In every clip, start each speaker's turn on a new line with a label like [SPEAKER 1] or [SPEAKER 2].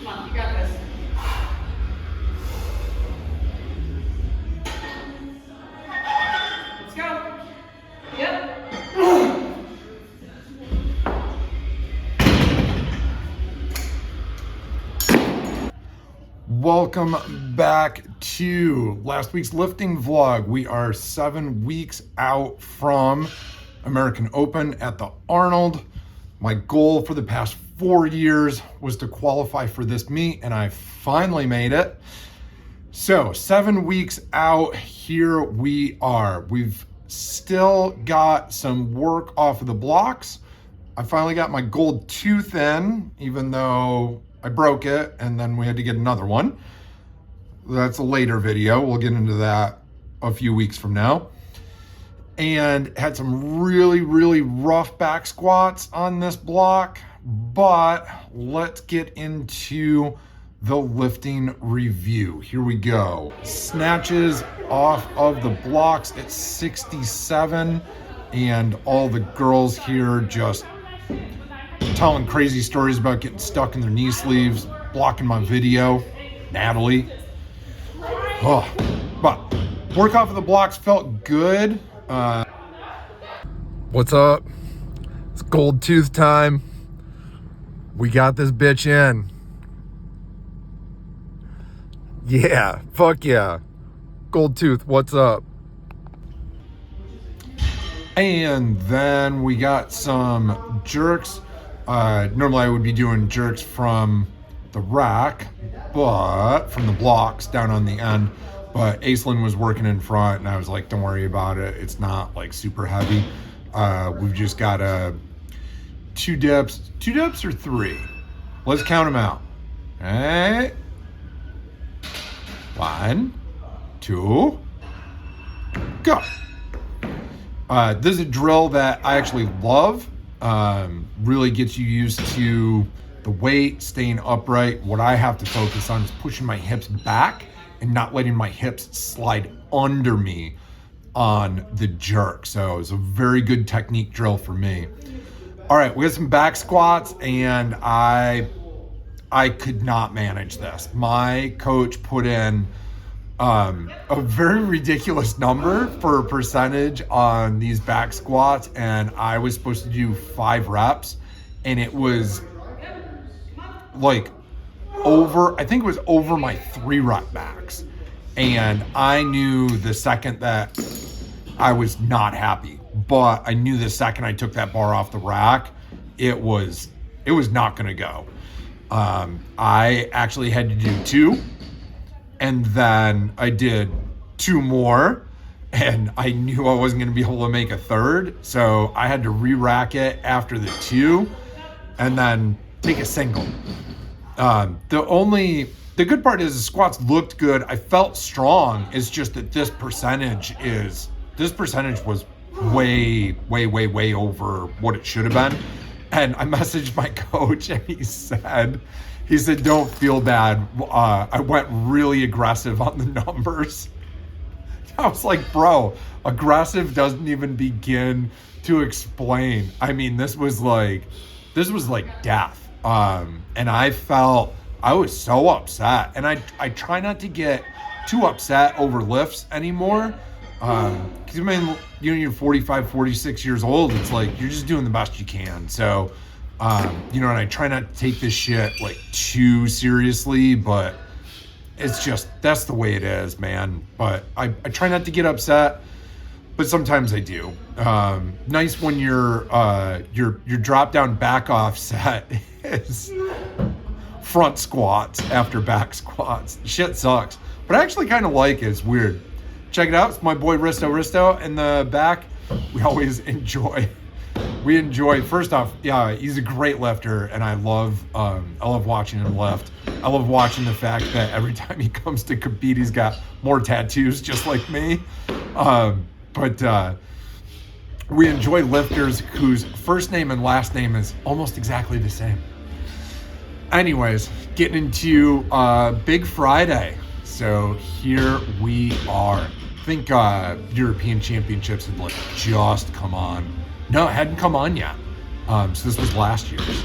[SPEAKER 1] Come on, you got this. Let's go. Yep.
[SPEAKER 2] Welcome back to last week's lifting vlog. We are 7 weeks out from American Open at the Arnold. My goal for the past 4 years was to qualify for this meet, and I finally made it. So 7 weeks out, here we are. We've still got some work off of the blocks. I finally got my gold tooth in, even though I broke it and then we had to get another one. That's a later video. We'll get into that a few weeks from now. And had some really rough back squats on this block, but let's get into the lifting review. Here we go. Snatches off of the blocks at 67, and all the girls here just telling crazy stories about getting stuck in their knee sleeves, blocking my video. Natalie. Oh, but work off of the blocks felt good. What's up? It's gold tooth time. We got this bitch in. Yeah, fuck yeah. Gold tooth, what's up? And then we got some jerks. Normally I would be doing jerks from the rack, but from the blocks down on the end. But Aislinn was working in front, and I was like, don't worry about it. It's not like super heavy. We've just got two dips or three. Let's count them out. All right. 1, 2, go. This is a drill that I actually love. Really gets you used to the weight, staying upright. What I have to focus on is pushing my hips back and not letting my hips slide under me on the jerk. So it's a very good technique drill for me. All right, we got some back squats, and I could not manage this. My coach put in a very ridiculous number for a percentage on these back squats, and I was supposed to do 5 reps, and it was like I think it was over my 3 rep max. And I knew the second that I was not happy, but I knew the second I took that bar off the rack, it was not gonna go. I actually had to do 2, and then I did 2 more, and I knew I wasn't gonna be able to make a third, so I had to re-rack it after the 2, and then take a single. The good part is the squats looked good. I felt strong. It's just that this percentage was way over what it should have been. And I messaged my coach, and he said, don't feel bad. I went really aggressive on the numbers. I was like, bro, aggressive doesn't even begin to explain. I mean, this was like death. And I was so upset, and I try not to get too upset over lifts anymore. Cause I mean, you're 45, 46 years old. It's like, you're just doing the best you can. So, and I try not to take this shit like too seriously, but it's just, that's the way it is, man. But I try not to get upset, but sometimes I do. Nice when your drop down back off set is front squats after back squats. Shit sucks, but I actually kind of like it. It's weird. Check it out. It's my boy Risto in the back. We always enjoy. First off, yeah, he's a great lifter, and I love watching him lift. I love watching the fact that every time he comes to compete, he's got more tattoos just like me. But we enjoy lifters whose first name and last name is almost exactly the same. Anyways, getting into Big Friday. So here we are. I think European Championships had like just come on. No, it hadn't come on yet. So this was last year's.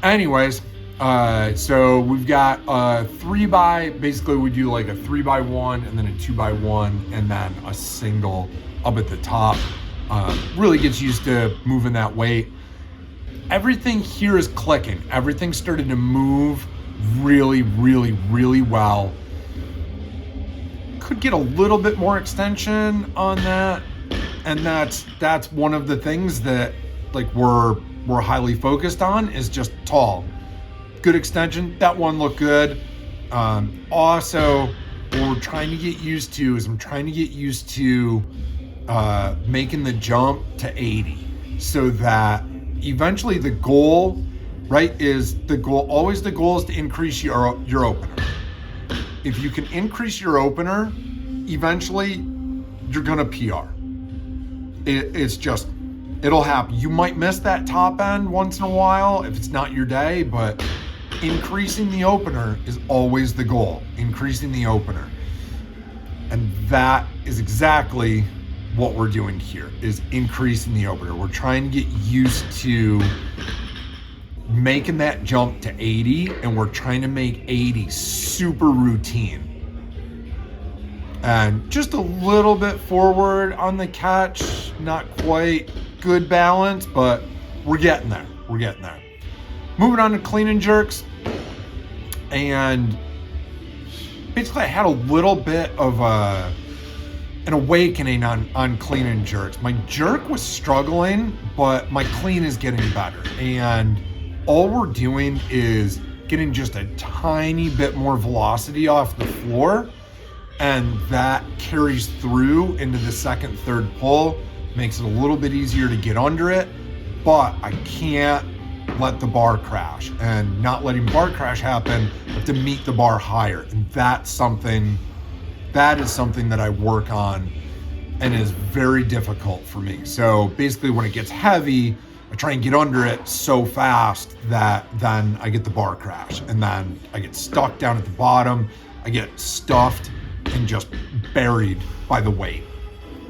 [SPEAKER 2] Anyways, So we've got a 3x, basically we do like a 3x1 and then a 2x1 and then a single up at the top. Really gets used to moving that weight. Everything here is clicking. Everything started to move really, really, really well. Could get a little bit more extension on that. And that's one of the things that like we're highly focused on is just tall. Good extension. That one looked good. Also, what we're trying to get used to is I'm trying to get used to making the jump to 80 so that eventually the goal, right, is the goal. Always the goal is to increase your opener. If you can increase your opener, eventually you're gonna PR. It's just, it'll happen. You might miss that top end once in a while if it's not your day, but increasing the opener is always the goal. Increasing the opener. And that is exactly what we're doing here, is increasing the opener. We're trying to get used to making that jump to 80, and we're trying to make 80 super routine. And just a little bit forward on the catch, not quite good balance, but we're getting there. We're getting there. Moving on to clean and jerks. And basically I had a little bit of an awakening on clean and jerks. My jerk was struggling, but my clean is getting better. And all we're doing is getting just a tiny bit more velocity off the floor. And that carries through into the second, third pull, makes it a little bit easier to get under it, but I can't let the bar crash. And not letting bar crash happen, I have to meet the bar higher. And that is something that I work on and is very difficult for me. So basically when it gets heavy, I try and get under it so fast that then I get the bar crash. And then I get stuck down at the bottom, I get stuffed and just buried by the weight.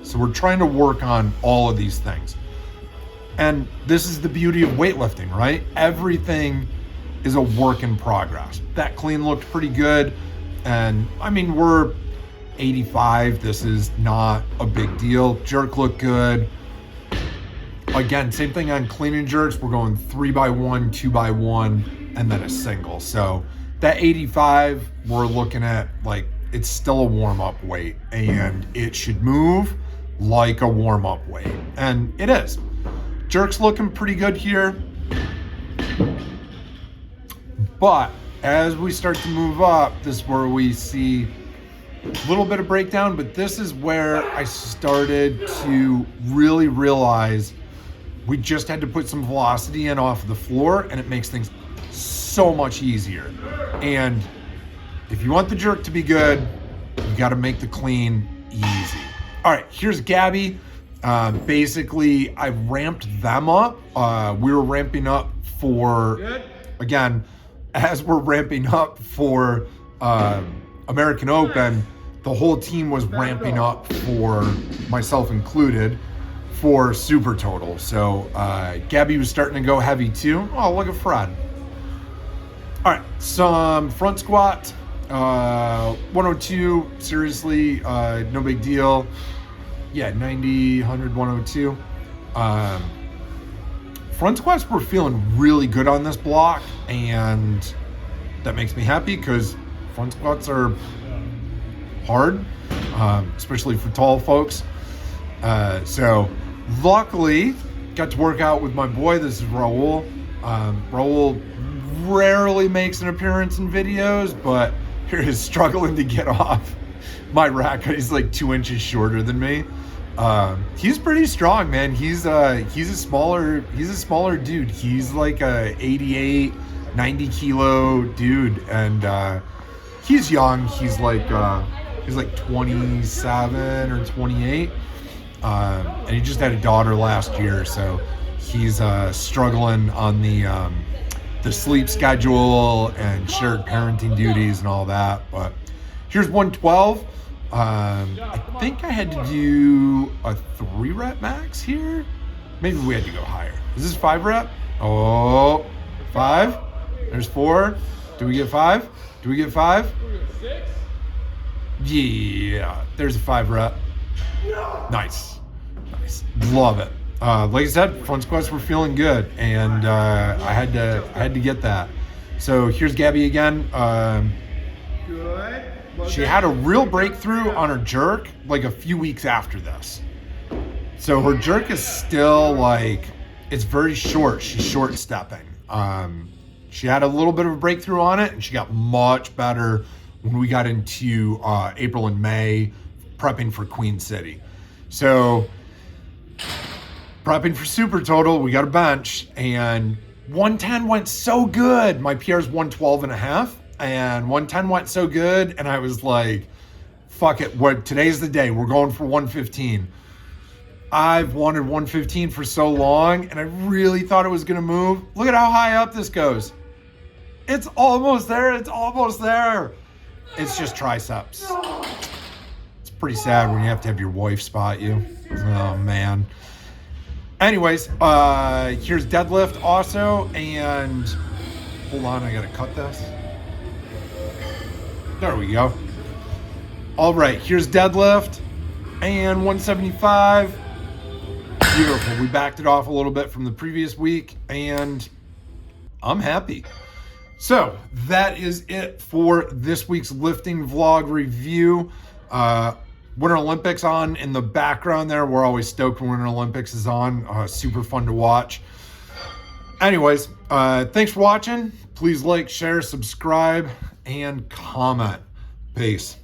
[SPEAKER 2] So we're trying to work on all of these things. And this is the beauty of weightlifting, right? Everything is a work in progress. That clean looked pretty good. And I mean, we're 85. This is not a big deal. Jerk looked good. Again, same thing on clean and jerks. We're going 3x1, 2x1, and then a single. So that 85, we're looking at like, it's still a warm-up weight and it should move like a warm-up weight. And it is. Jerk's looking pretty good here. But as we start to move up, this is where we see a little bit of breakdown, but this is where I started to really realize we just had to put some velocity in off the floor and it makes things so much easier. And if you want the jerk to be good, you got to make the clean easy. All right, here's Gabby. Basically, I ramped them up. We were ramping up for, again, as we're ramping up for American Open, the whole team was ramping up for, myself included, for Super Total. So Gabby was starting to go heavy too. Oh, look at Fred. All right, some front squat. 102, seriously, no big deal. Yeah, 90, 100, 102. Front squats were feeling really good on this block, and that makes me happy because front squats are hard, especially for tall folks. So luckily, got to work out with my boy. This is Raul. Raul rarely makes an appearance in videos, but here he is struggling to get off my rack. He's like 2 inches shorter than me. He's pretty strong, man. He's a smaller dude. He's like a 88, 90 kilo dude, and he's young. He's like 27 or 28, and he just had a daughter last year, so he's struggling on the sleep schedule and shared parenting duties and all that. But here's 112. I think I had to do a 3 rep max here. Maybe we had to go higher. Is this 5 rep? Oh, 5? There's 4. Do we get 5? Do we get 5?
[SPEAKER 3] We're going 6.
[SPEAKER 2] Yeah. There's a 5 rep. Nice. Nice. Love it. Like I said, front squats were feeling good, and I had to get that. So here's Gabby again.
[SPEAKER 3] Good.
[SPEAKER 2] She had a real breakthrough on her jerk like a few weeks after this. So her jerk is still like, it's very short. She's short stepping. She had a little bit of a breakthrough on it, and she got much better when we got into April and May prepping for Queen City. So prepping for Super Total, we got a bench, and 110 went so good. My PR is 112.5, and 110 went so good, and I was like, fuck it, today's the day. We're going for 115. I've wanted 115 for so long, and I really thought it was going to move. Look at how high up this goes. It's almost there. It's almost there. It's just triceps. It's pretty sad when you have to have your wife spot you. Oh, man. Anyways, here's deadlift also, and hold on, I gotta cut this. There we go. All right, here's deadlift and 175. Beautiful. We backed it off a little bit from the previous week, and I'm happy. So that is it for this week's lifting vlog review. Winter Olympics on in the background there. We're always stoked when Winter Olympics is on. Super fun to watch. Anyways, thanks for watching. Please like, share, subscribe, and comment. Peace.